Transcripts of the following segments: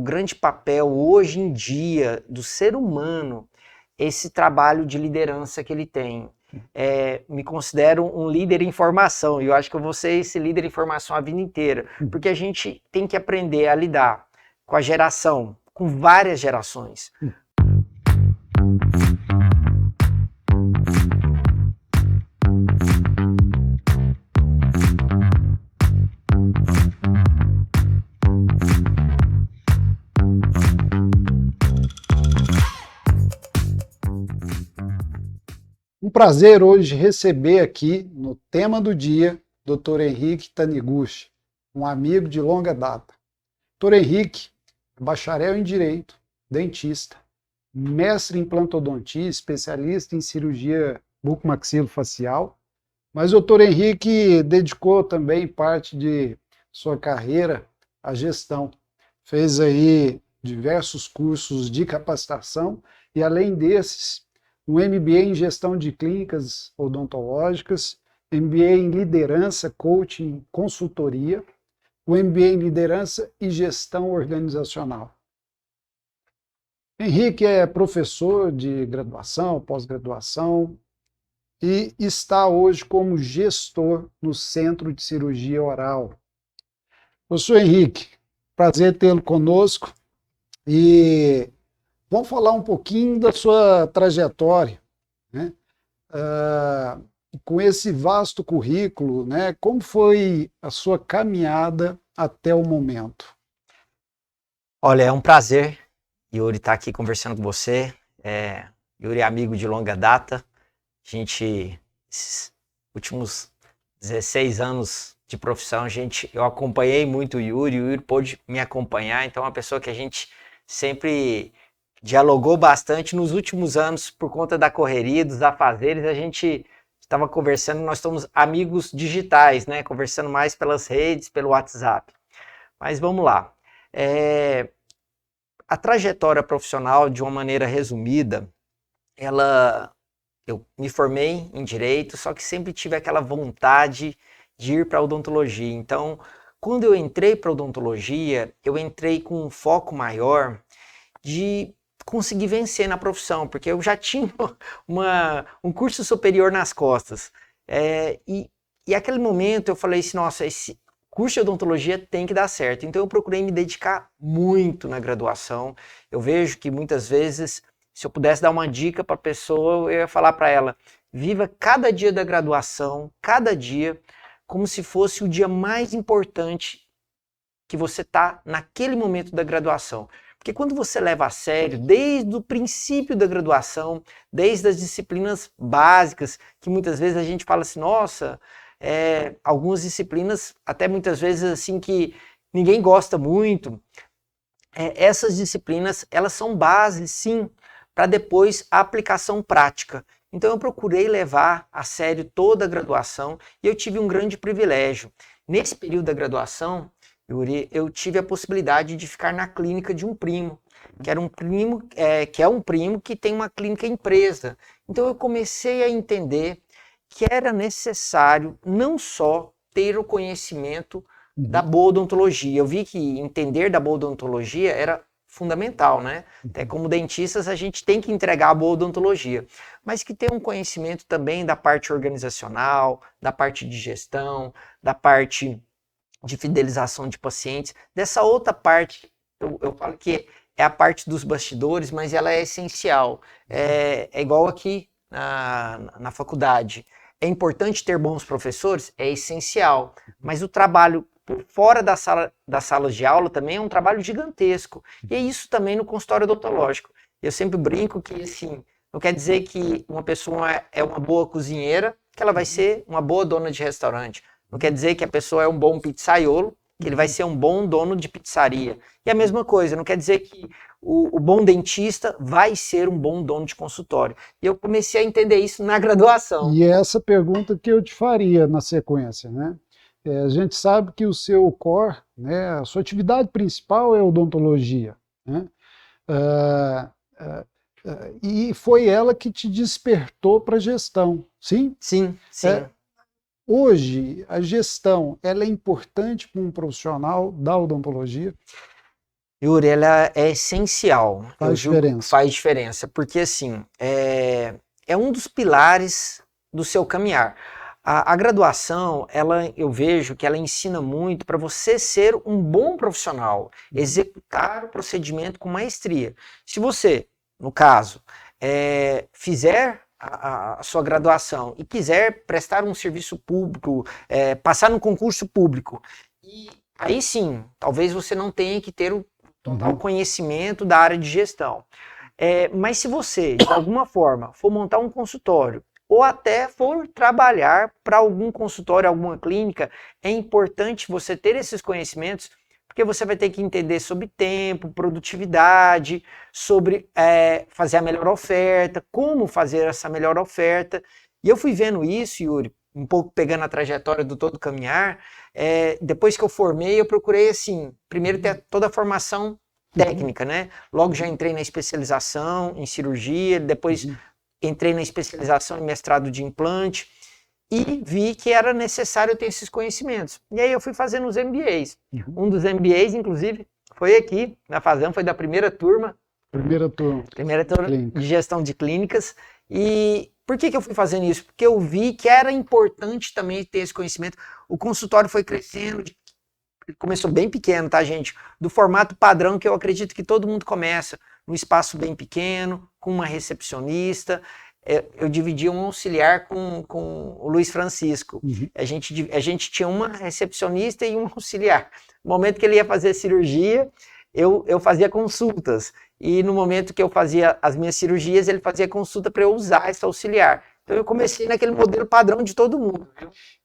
o grande papel hoje em dia do ser humano, esse trabalho de liderança que ele tem. Me considero um líder em formação, e eu acho que eu vou ser esse líder em formação a vida inteira, porque a gente tem que aprender a lidar com a geração, com várias gerações. Um prazer hoje receber aqui, no tema do dia, Dr. Henrique Taniguchi, um amigo de longa data. Dr. Henrique é bacharel em Direito, dentista, mestre em implantodontia, especialista em cirurgia bucomaxilofacial, mas o Dr. Henrique dedicou também parte de sua carreira à gestão. Fez aí diversos cursos de capacitação e, além desses, um MBA em Gestão de Clínicas Odontológicas, MBA em Liderança, Coaching, Consultoria, o MBA em Liderança e Gestão Organizacional. Henrique é professor de graduação, pós-graduação e está hoje como gestor no Centro de Cirurgia Oral. Professor Henrique, prazer tê-lo conosco e vamos falar um pouquinho da sua trajetória, né? Com esse vasto currículo, né? Como foi a sua caminhada até o momento? Olha, é um prazer, Yuri, estar aqui conversando com você. Yuri é amigo de longa data. A gente, esses últimos 16 anos de profissão, eu acompanhei muito o Yuri pôde me acompanhar, então é uma pessoa que a gente sempre dialogou bastante. Nos últimos anos, por conta da correria, dos afazeres, a gente estava conversando, nós somos amigos digitais, né? Conversando mais pelas redes, pelo WhatsApp. Mas vamos lá. A trajetória profissional, de uma maneira resumida, eu me formei em Direito, só que sempre tive aquela vontade de ir para a odontologia. Então, quando eu entrei para a odontologia, eu entrei com um foco maior de conseguir vencer na profissão, porque eu já tinha um curso superior nas costas. E aquele momento eu falei assim, nossa, esse curso de odontologia tem que dar certo. Então eu procurei me dedicar muito na graduação. Eu vejo que muitas vezes, se eu pudesse dar uma dica para a pessoa, eu ia falar para ela, viva cada dia da graduação, cada dia, como se fosse o dia mais importante que você está naquele momento da graduação. Porque quando você leva a sério, desde o princípio da graduação, desde as disciplinas básicas, que muitas vezes a gente fala assim, nossa, algumas disciplinas, até muitas vezes assim que ninguém gosta muito, essas disciplinas, elas são bases, sim, para depois a aplicação prática. Então eu procurei levar a sério toda a graduação e eu tive um grande privilégio. Nesse período da graduação, Yuri, eu tive a possibilidade de ficar na clínica de um primo, que é um primo que tem uma clínica empresa. Então eu comecei a entender que era necessário não só ter o conhecimento da boa odontologia. Eu vi que entender da boa odontologia era fundamental, né? Até como dentistas a gente tem que entregar a boa odontologia, mas que ter um conhecimento também da parte organizacional, da parte de gestão, da parte de fidelização de pacientes, dessa outra parte, eu falo que é a parte dos bastidores, mas ela é essencial. É igual aqui na faculdade. É importante ter bons professores? É essencial, mas o trabalho por fora das salas de aula também é um trabalho gigantesco. E é isso também no consultório odontológico. Eu sempre brinco que, assim, não quer dizer que uma pessoa é uma boa cozinheira, que ela vai ser uma boa dona de restaurante. Não quer dizer que a pessoa é um bom pizzaiolo, que ele vai ser um bom dono de pizzaria. E a mesma coisa, não quer dizer que o bom dentista vai ser um bom dono de consultório. E eu comecei a entender isso na graduação. E essa pergunta que eu te faria na sequência, né? A gente sabe que o seu core, né, a sua atividade principal é odontologia, né? E foi ela que te despertou para a gestão, sim? Sim, sim. Hoje, a gestão, ela é importante para um profissional da odontologia? Yuri, ela é essencial. Faz diferença. Faz diferença, porque assim, é um dos pilares do seu caminhar. A graduação, eu vejo que ela ensina muito para você ser um bom profissional, executar o procedimento com maestria. Se você, no caso, fizer a sua graduação e quiser prestar um serviço público, passar no concurso público, e aí sim, talvez você não tenha que ter o total conhecimento da área de gestão. Mas se você, de alguma forma, for montar um consultório, ou até for trabalhar para algum consultório, alguma clínica, é importante você ter esses conhecimentos, porque você vai ter que entender sobre tempo, produtividade, sobre fazer a melhor oferta, como fazer essa melhor oferta. E eu fui vendo isso, Yuri, um pouco pegando a trajetória do Todo Caminhar. Depois que eu formei, eu procurei, assim, primeiro ter toda a formação técnica, né? Logo já entrei na especialização em cirurgia, depois entrei na especialização em mestrado de implante e vi que era necessário ter esses conhecimentos. E aí eu fui fazendo os MBAs. Um dos MBAs, inclusive, foi aqui na Fazam, foi da primeira turma. Primeira turma de gestão de clínicas. E por que eu fui fazendo isso? Porque eu vi que era importante também ter esse conhecimento. O consultório foi crescendo, começou bem pequeno, tá, gente? Do formato padrão que eu acredito que todo mundo começa, num espaço bem pequeno, com uma recepcionista. Eu dividia um auxiliar com o Luiz Francisco. A gente tinha uma recepcionista e um auxiliar. No momento que ele ia fazer cirurgia, eu fazia consultas. E no momento que eu fazia as minhas cirurgias, ele fazia consulta para eu usar esse auxiliar. Então eu comecei naquele modelo padrão de todo mundo.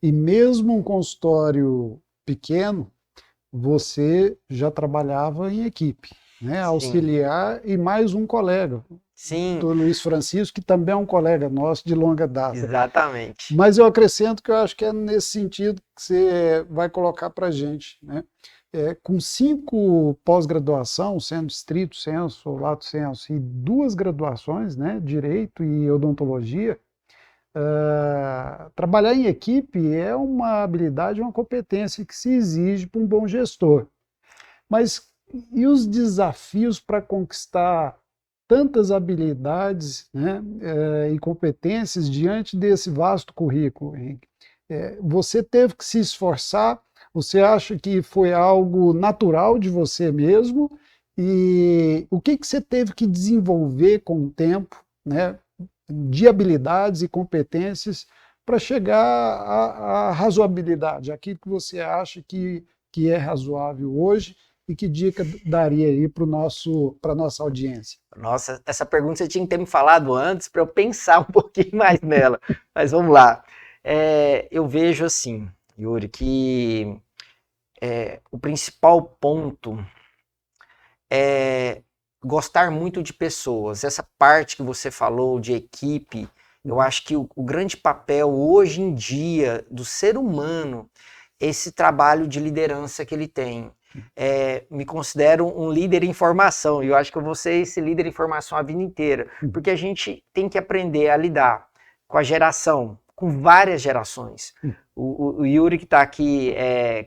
E mesmo um consultório pequeno, você já trabalhava em equipe, né? Auxiliar e mais um colega. Sim. Do Luiz Francisco, que também é um colega nosso de longa data. Exatamente. Mas eu acrescento que eu acho que é nesse sentido que você vai colocar para a gente, né? Com 5 pós-graduação, sendo estrito sensu ou lato sensu, e 2 graduações, né? Direito e odontologia, trabalhar em equipe é uma habilidade, uma competência que se exige para um bom gestor. Mas e os desafios para conquistar tantas habilidades, né, e competências diante desse vasto currículo, Henrique? Você teve que se esforçar? Você acha que foi algo natural de você mesmo? E o que você teve que desenvolver com o tempo, né, de habilidades e competências para chegar à razoabilidade, aquilo que você acha que é razoável hoje? E que dica daria aí para a nossa audiência? Nossa, essa pergunta você tinha que ter me falado antes para eu pensar um pouquinho mais nela. Mas vamos lá. Eu vejo assim, Yuri, que o principal ponto é gostar muito de pessoas. Essa parte que você falou de equipe, eu acho que o grande papel hoje em dia do ser humano é esse trabalho de liderança que ele tem. Me considero um líder em formação, e eu acho que eu vou ser esse líder em formação a vida inteira, porque a gente tem que aprender a lidar com a geração, com várias gerações. O Yuri que está aqui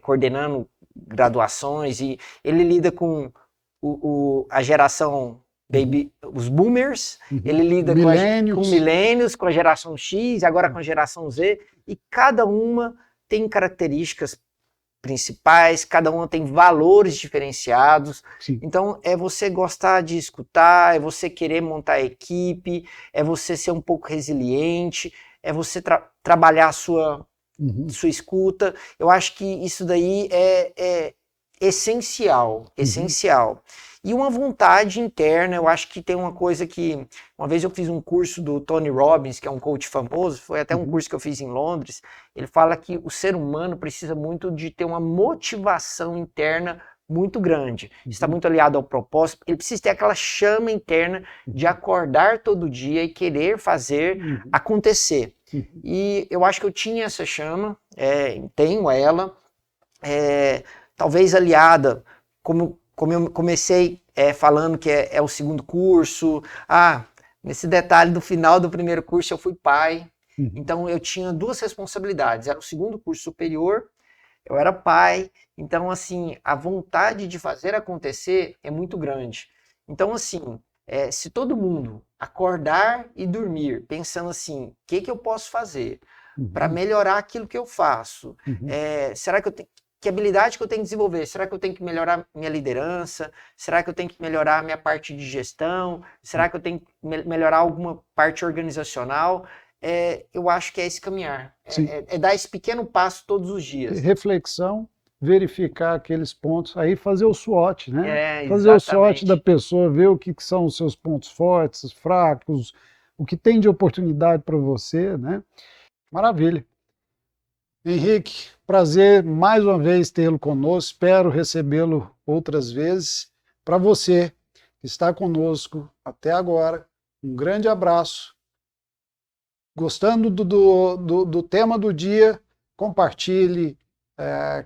coordenando graduações, e ele lida com a geração baby, os boomers, ele lida com milênios, com a geração X, agora com a geração Z, e cada uma tem características principais, cada uma tem valores diferenciados. Sim. Então é você gostar de escutar, é você querer montar a equipe, é você ser um pouco resiliente, é você trabalhar a sua escuta. Eu acho que isso daí é essencial. E uma vontade interna. Eu acho que tem uma coisa que... Uma vez eu fiz um curso do Tony Robbins, que é um coach famoso, foi até um curso que eu fiz em Londres. Ele fala que o ser humano precisa muito de ter uma motivação interna muito grande. Está muito aliado ao propósito. Ele precisa ter aquela chama interna de acordar todo dia e querer fazer acontecer. E eu acho que eu tinha essa chama, tenho ela, talvez aliada, como eu comecei falando que é o segundo curso. Nesse detalhe do final do primeiro curso eu fui pai, então eu tinha 2 responsabilidades, era o segundo curso superior eu era pai, então assim, a vontade de fazer acontecer é muito grande. Então assim, se todo mundo acordar e dormir pensando assim, o que que eu posso fazer para melhorar aquilo que eu faço? Será que eu tenho que habilidade que eu tenho que desenvolver? Será que eu tenho que melhorar minha liderança? Será que eu tenho que melhorar minha parte de gestão? Será que eu tenho que melhorar alguma parte organizacional? Eu acho que é esse caminhar. É dar esse pequeno passo todos os dias. Reflexão, verificar aqueles pontos, aí fazer o SWOT, né? Fazer o SWOT da Exatamente. pessoa, ver o que são os seus pontos fortes, fracos, o que tem de oportunidade para você, né? Maravilha. Henrique, prazer mais uma vez tê-lo conosco, espero recebê-lo outras vezes. Para você que está conosco até agora, um grande abraço. Gostando do tema do dia, compartilhe,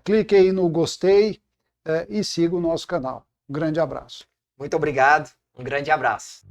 clique aí no gostei e siga o nosso canal. Um grande abraço. Muito obrigado, um grande abraço.